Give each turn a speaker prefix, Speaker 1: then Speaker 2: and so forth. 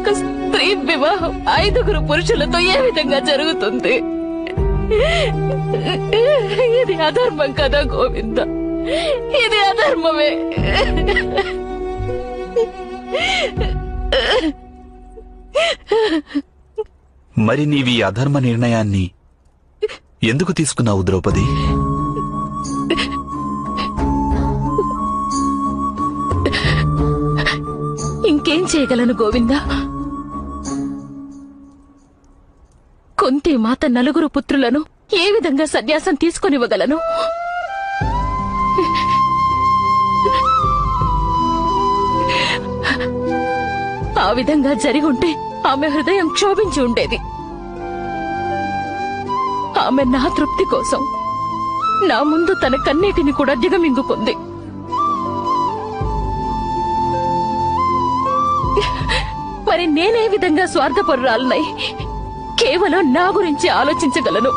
Speaker 1: ఒక స్త్రీ వివాహం 5 పురుషులతో ఏ విధంగా జరుగుతుంది? ఇది అధర్మం కదా గోవింద, ఇది అధర్మమే.
Speaker 2: మరి నీవి అధర్మ నిర్ణయాన్ని ఎందుకు తీసుకున్నావు ద్రౌపది?
Speaker 1: ఇంకేం చేయగలను గోవింద? కుంతి మాత 4 పుత్రులను ఏ విధంగా సన్యాసం తీసుకొనివ్వగలను? ఆ విధంగా జరిగుంటే ఆమె హృదయం క్షోభించి ఉండేది. ఆమె నా తృప్తి కోసం నా ముందు తన కన్నీటిని కూడా దిగమింగుకుంది. మరి నేనే విధంగా స్వార్థపరురాలనై కేవలం నా గురించి ఆలోచించగలను?